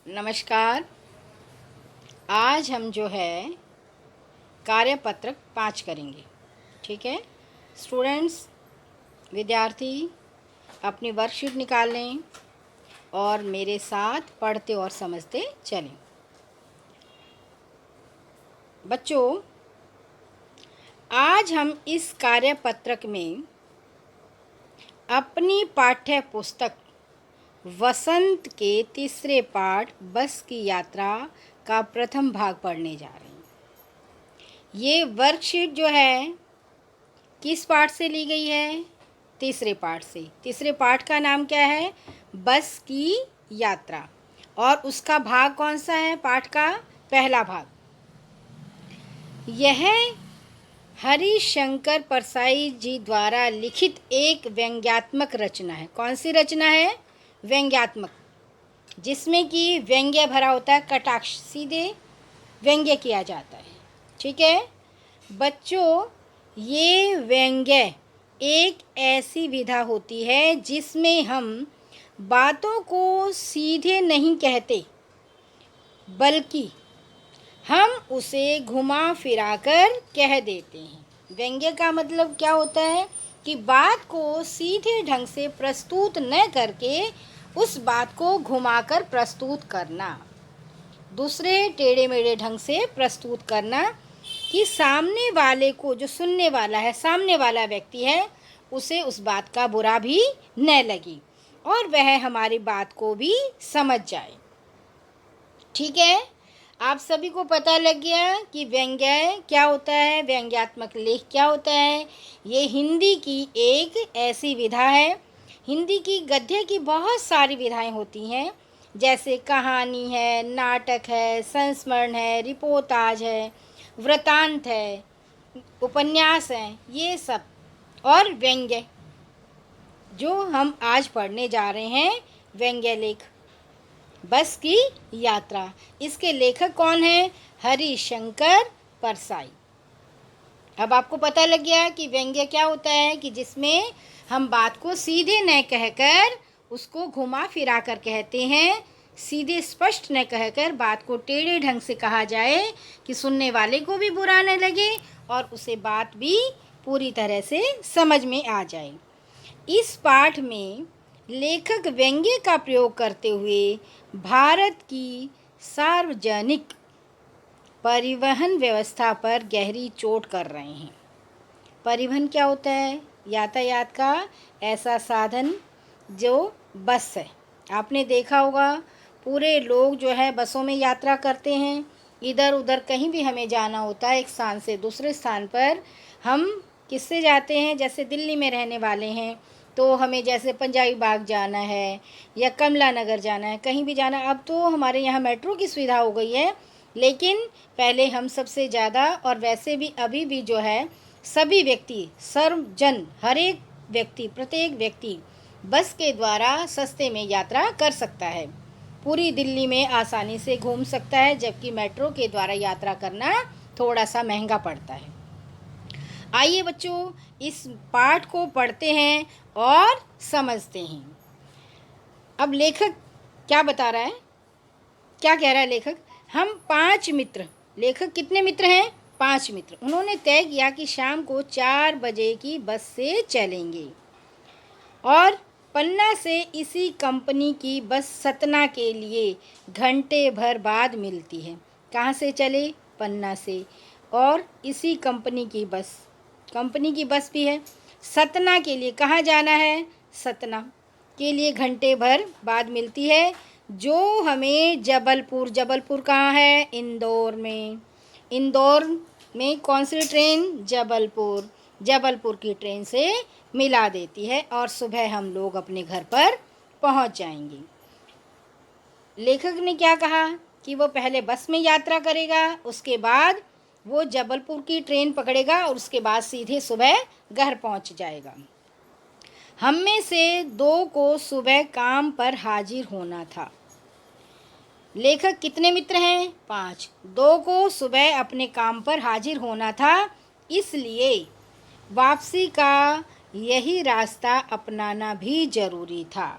नमस्कार। आज हम जो है कार्यपत्रक 5 करेंगे। ठीक है स्टूडेंट्स, विद्यार्थी अपनी वर्कशीट निकाल लें और मेरे साथ पढ़ते और समझते चलें। बच्चों, आज हम इस कार्यपत्रक में अपनी पाठ्य पुस्तक वसंत के तीसरे पाठ बस की यात्रा का प्रथम भाग पढ़ने जा रहे हैं। ये वर्कशीट जो है किस पाठ से ली गई है? तीसरे पाठ से। तीसरे पाठ का नाम क्या है? बस की यात्रा। और उसका भाग कौन सा है? पाठ का पहला भाग। यह हरिशंकर परसाई जी द्वारा लिखित एक व्यंग्यात्मक रचना है। कौन सी रचना है? व्यंग्यात्मक, जिसमें कि व्यंग्य भरा होता है, कटाक्ष, सीधे व्यंग्य किया जाता है। ठीक है बच्चों, ये व्यंग्य एक ऐसी विधा होती है जिसमें हम बातों को सीधे नहीं कहते, बल्कि हम उसे घुमा फिरा कर कह देते हैं। व्यंग्य का मतलब क्या होता है कि बात को सीधे ढंग से प्रस्तुत न करके उस बात को घुमाकर प्रस्तुत करना, दूसरे टेढ़े मेढ़े ढंग से प्रस्तुत करना, कि सामने वाले को, जो सुनने वाला है, सामने वाला व्यक्ति है, उसे उस बात का बुरा भी न लगे और वह हमारी बात को भी समझ जाए। ठीक है, आप सभी को पता लग गया कि व्यंग्य क्या होता है, व्यंग्यात्मक लेख क्या होता है। ये हिंदी की एक ऐसी विधा है। हिंदी की गद्य की बहुत सारी विधाएं होती हैं, जैसे कहानी है, नाटक है, संस्मरण है, रिपोर्टाज है, वृतांत है, उपन्यास हैं, ये सब। और व्यंग्य जो हम आज पढ़ने जा रहे हैं, व्यंग्य लेख बस की यात्रा, इसके लेखक कौन हैं? हरिशंकर परसाई। अब आपको पता लग गया कि व्यंग्य क्या होता है, कि जिसमें हम बात को सीधे न कहकर उसको घुमा फिरा कर कहते हैं, सीधे स्पष्ट न कहकर बात को टेढ़े ढंग से कहा जाए कि सुनने वाले को भी बुरा न लगे और उसे बात भी पूरी तरह से समझ में आ जाए। इस पाठ में लेखक व्यंग्य का प्रयोग करते हुए भारत की सार्वजनिक परिवहन व्यवस्था पर गहरी चोट कर रहे हैं। परिवहन क्या होता है? यातायात का ऐसा साधन जो बस है। आपने देखा होगा, पूरे लोग जो है बसों में यात्रा करते हैं। इधर उधर कहीं भी हमें जाना होता है, एक स्थान से दूसरे स्थान पर हम किससे जाते हैं? जैसे दिल्ली में रहने वाले हैं तो हमें जैसे पंजाबी बाग जाना है या कमला नगर जाना है, कहीं भी जाना। अब तो हमारे यहाँ मेट्रो की सुविधा हो गई है, लेकिन पहले हम सबसे ज़्यादा, और वैसे भी अभी भी जो है, सभी व्यक्ति, सर्वजन, हर एक व्यक्ति, प्रत्येक व्यक्ति बस के द्वारा सस्ते में यात्रा कर सकता है, पूरी दिल्ली में आसानी से घूम सकता है, जबकि मेट्रो के द्वारा यात्रा करना थोड़ा सा महंगा पड़ता है। आइए बच्चों, इस पाठ को पढ़ते हैं और समझते हैं। अब लेखक क्या बता रहा है, क्या कह रहा है लेखक? हम 5 मित्र, लेखक कितने मित्र हैं? 5 मित्र। उन्होंने तय किया कि शाम को 4 बजे की बस से चलेंगे और पन्ना से इसी कंपनी की बस सतना के लिए घंटे भर बाद मिलती है। कहाँ से चले? पन्ना से। और इसी कंपनी की बस, कंपनी की बस भी है। सतना के लिए, कहाँ जाना है? सतना के लिए घंटे भर बाद मिलती है, जो हमें जबलपुर, जबलपुर कहाँ है? इंदौर में। इंदौर में कौन सी ट्रेन? जबलपुर, जबलपुर की ट्रेन से मिला देती है और सुबह हम लोग अपने घर पर पहुंच जाएंगे। लेखक ने क्या कहा कि वो पहले बस में यात्रा करेगा, उसके बाद वो जबलपुर की ट्रेन पकड़ेगा और उसके बाद सीधे सुबह घर पहुंच जाएगा। हम में से 2 को सुबह काम पर हाजिर होना था। लेखक कितने मित्र हैं? 5। 2 को सुबह अपने काम पर हाजिर होना था, इसलिए वापसी का यही रास्ता अपनाना भी जरूरी था।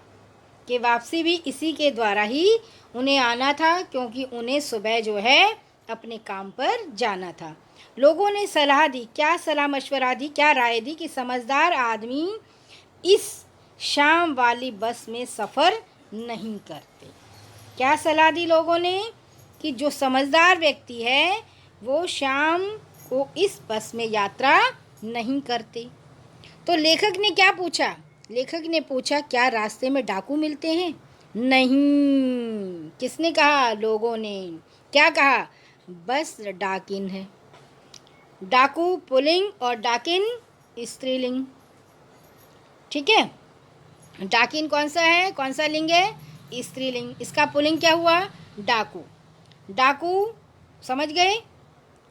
कि वापसी भी इसी के द्वारा ही उन्हें आना था, क्योंकि उन्हें सुबह जो है अपने काम पर जाना था। लोगों ने सलाह दी, क्या सलाह मशवरा दी, क्या राय दी कि समझदार आदमी इस शाम वाली बस में सफ़र नहीं करते। क्या सलाह दी लोगों ने कि जो समझदार व्यक्ति है वो शाम को इस बस में यात्रा नहीं करते। तो लेखक ने क्या पूछा? लेखक ने पूछा क्या रास्ते में डाकू मिलते हैं? नहीं। किसने कहा? लोगों ने। क्या कहा? बस डाकिन है। डाकू पुल्लिंग और डाकिन स्त्रीलिंग। ठीक है, डाकिन कौन सा है, कौन सा लिंग है? स्त्रीलिंग। इसका पुल्लिंग क्या हुआ? डाकू। डाकू समझ गए?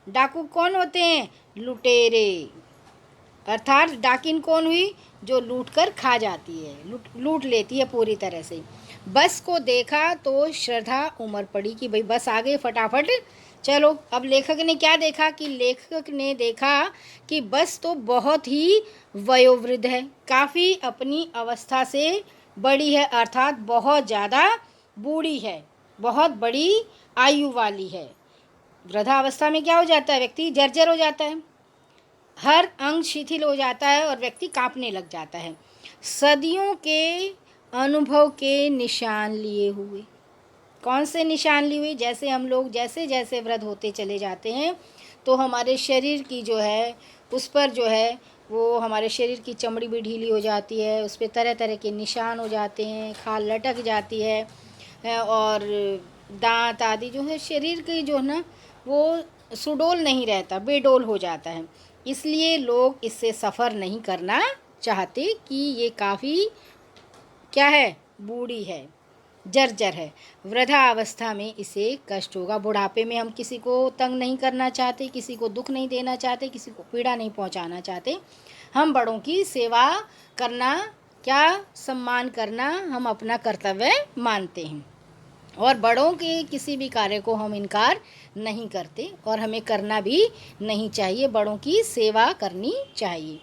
डाकू कौन होते हैं? लुटेरे। अर्थात डाकिन कौन हुई? जो लूट कर खा जाती है, लूट लेती है पूरी तरह से। बस को देखा तो श्रद्धा उमड़ पड़ी कि भाई बस आ गई, फटाफट चलो। अब लेखक ने क्या देखा? कि लेखक ने देखा कि बस तो बहुत ही वयोवृद्ध है, काफ़ी अपनी अवस्था से बड़ी है, अर्थात बहुत ज़्यादा बूढ़ी है, बहुत बड़ी आयु वाली है। वृद्धावस्था में क्या हो जाता है? व्यक्ति जर्जर हो जाता है, हर अंग शिथिल हो जाता है और व्यक्ति कांपने लग जाता है। सदियों के अनुभव के निशान लिए हुए। कौन से निशान लिए हुए? जैसे हम लोग जैसे जैसे वृद्ध होते चले जाते हैं तो हमारे शरीर की जो है उस पर जो है वो हमारे शरीर की चमड़ी भी ढीली हो जाती है, उस पर तरह तरह के निशान हो जाते हैं, खाल लटक जाती है और दांत आदि जो है शरीर की जो है ना वो सुडौल नहीं रहता, बेडौल हो जाता है। इसलिए लोग इससे सफ़र नहीं करना चाहते कि ये काफ़ी क्या है? बूढ़ी है, जर्जर है। वृद्धावस्था में इसे कष्ट होगा। बुढ़ापे में हम किसी को तंग नहीं करना चाहते, किसी को दुख नहीं देना चाहते, किसी को पीड़ा नहीं पहुंचाना चाहते। हम बड़ों की सेवा करना, क्या सम्मान करना हम अपना कर्तव्य मानते हैं और बड़ों के किसी भी कार्य को हम इनकार नहीं करते और हमें करना भी नहीं चाहिए। बड़ों की सेवा करनी चाहिए।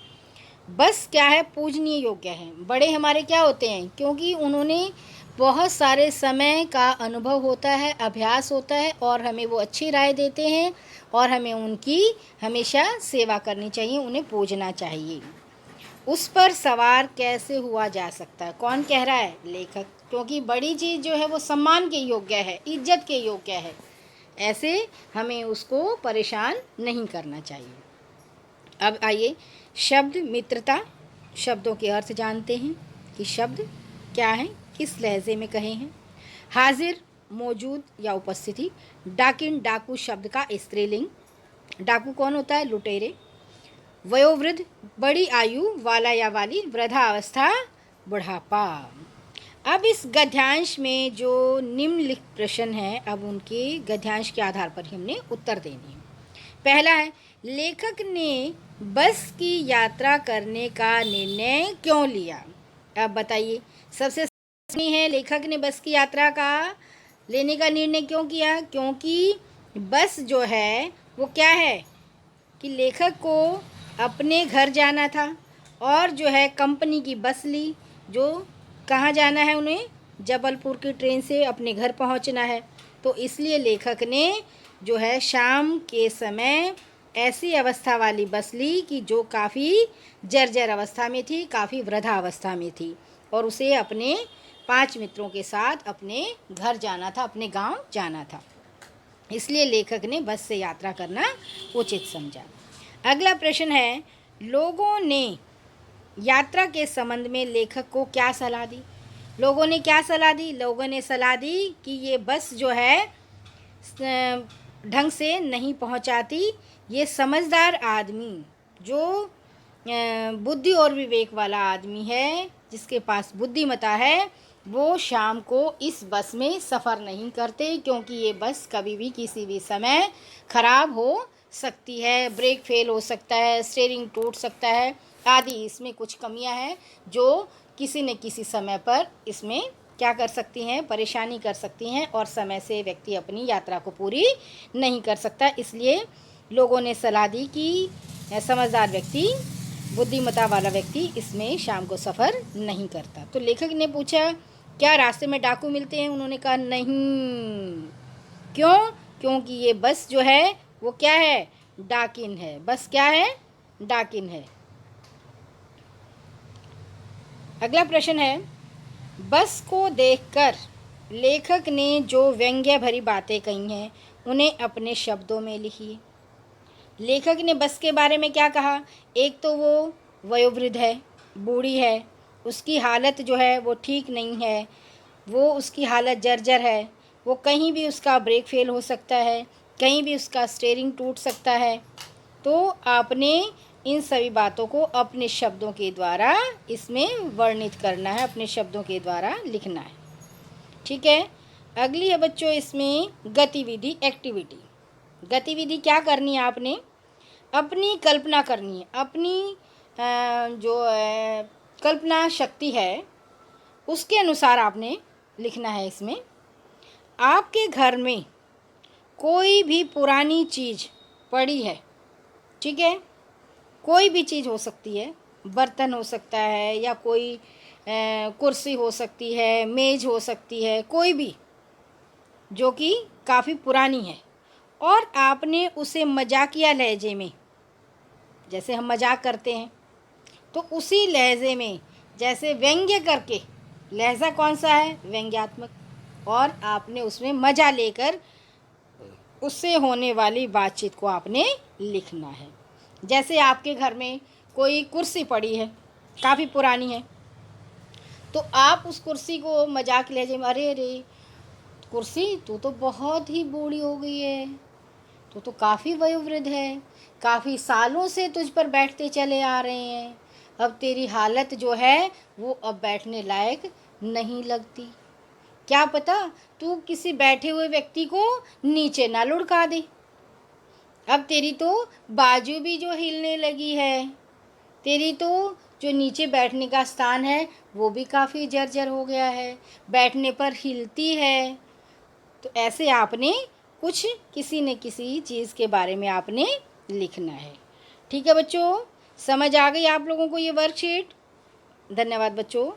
बस क्या है? पूजनीय योग्य है। बड़े हमारे क्या होते हैं? क्योंकि उन्होंने बहुत सारे समय का अनुभव होता है, अभ्यास होता है और हमें वो अच्छी राय देते हैं और हमें उनकी हमेशा सेवा करनी चाहिए, उन्हें पूजना चाहिए। उस पर सवार कैसे हुआ जा सकता है? कौन कह रहा है? लेखक। क्योंकि बड़ी चीज़ जो है वो सम्मान के योग्य है, इज्जत के योग्य है, ऐसे हमें उसको परेशान नहीं करना चाहिए। अब आइए शब्द मित्रता, शब्दों के अर्थ जानते हैं कि शब्द क्या हैं, किस लहजे में कहे हैं। हाजिर, मौजूद या उपस्थिति। डाकिन, डाकू शब्द का स्त्रीलिंग। डाकू कौन होता है? लुटेरे। वयोवृद्ध, बड़ी आयु वाला या वाली। वृद्धावस्था, बुढ़ापा। अब इस गद्यांश में जो निम्नलिखित प्रश्न हैं, अब उनके गद्यांश के आधार पर ही हमने उत्तर देने हैं। पहला है, लेखक ने बस की यात्रा करने का निर्णय क्यों लिया? अब बताइए। सबसे नहीं है, लेखक ने बस की यात्रा का लेने का निर्णय क्यों किया? क्योंकि बस जो है वो क्या है कि लेखक को अपने घर जाना था और जो है कंपनी की बस ली, जो कहाँ जाना है उन्हें? जबलपुर की ट्रेन से अपने घर पहुंचना है। तो इसलिए लेखक ने जो है शाम के समय ऐसी अवस्था वाली बस ली कि जो काफ़ी जर्जर अवस्था में थी, काफ़ी वृद्धावस्था में थी और उसे अपने 5 मित्रों के साथ अपने घर जाना था, अपने गांव जाना था। इसलिए लेखक ने बस से यात्रा करना उचित समझा। अगला प्रश्न है, लोगों ने यात्रा के संबंध में लेखक को क्या सलाह दी? लोगों ने क्या सलाह दी? लोगों ने सलाह दी कि ये बस जो है ढंग से नहीं पहुंचाती। ये समझदार आदमी जो बुद्धि और विवेक वाला आदमी है, जिसके पास बुद्धिमता है, वो शाम को इस बस में सफ़र नहीं करते, क्योंकि ये बस कभी भी किसी भी समय ख़राब हो सकती है, ब्रेक फेल हो सकता है, स्टीयरिंग टूट सकता है आदि। इसमें कुछ कमियां हैं जो किसी न किसी समय पर इसमें क्या कर सकती हैं? परेशानी कर सकती हैं और समय से व्यक्ति अपनी यात्रा को पूरी नहीं कर सकता। इसलिए लोगों ने सलाह दी कि समझदार व्यक्ति, बुद्धिमत्ता वाला व्यक्ति इसमें शाम को सफ़र नहीं करता। तो लेखक ने पूछा क्या रास्ते में डाकू मिलते हैं? उन्होंने कहा नहीं। क्यों? क्योंकि ये बस जो है वो क्या है? डाकिन है। बस क्या है? डाकिन है। अगला प्रश्न है, बस को देखकर लेखक ने जो व्यंग्य भरी बातें कही हैं उन्हें अपने शब्दों में लिखिए। लेखक ने बस के बारे में क्या कहा? एक तो वो वयोवृद्ध है, बूढ़ी है, उसकी हालत जो है वो ठीक नहीं है, वो उसकी हालत जर्जर है, वो कहीं भी उसका ब्रेक फेल हो सकता है, कहीं भी उसका स्टीयरिंग टूट सकता है। तो आपने इन सभी बातों को अपने शब्दों के द्वारा इसमें वर्णित करना है, अपने शब्दों के द्वारा लिखना है। ठीक है। अगली है बच्चों इसमें गतिविधि, एक्टिविटी। गतिविधि क्या करनी है? आपने अपनी कल्पना करनी है, अपनी जो कल्पना शक्ति है उसके अनुसार आपने लिखना है। इसमें आपके घर में कोई भी पुरानी चीज़ पड़ी है, ठीक है, कोई भी चीज़ हो सकती है, बर्तन हो सकता है या कोई कुर्सी हो सकती है, मेज़ हो सकती है, कोई भी जो कि काफ़ी पुरानी है, और आपने उसे मजाकिया लहजे में, जैसे हम मजाक करते हैं तो उसी लहजे में, जैसे व्यंग्य करके, लहजा कौन सा है? व्यंग्यात्मक, और आपने उसमें मज़ा लेकर उससे होने वाली बातचीत को आपने लिखना है। जैसे आपके घर में कोई कुर्सी पड़ी है, काफ़ी पुरानी है, तो आप उस कुर्सी को मजाक लहजे में, अरे अरे कुर्सी तू तो बहुत ही बूढ़ी हो गई है, तू तो काफ़ी वयोवृद्ध है, काफ़ी सालों से तुझ पर बैठते चले आ रहे हैं, अब तेरी हालत जो है वो अब बैठने लायक नहीं लगती। क्या पता तू किसी बैठे हुए व्यक्ति को नीचे ना लुढ़का दे, अब तेरी तो बाजू भी जो हिलने लगी है, तेरी तो जो नीचे बैठने का स्थान है वो भी काफ़ी जर्जर हो गया है, बैठने पर हिलती है। तो ऐसे आपने कुछ किसी न किसी चीज़ के बारे में आपने लिखना है। ठीक है बच्चों, समझ आ गई आप लोगों को ये वर्कशीट? धन्यवाद बच्चों।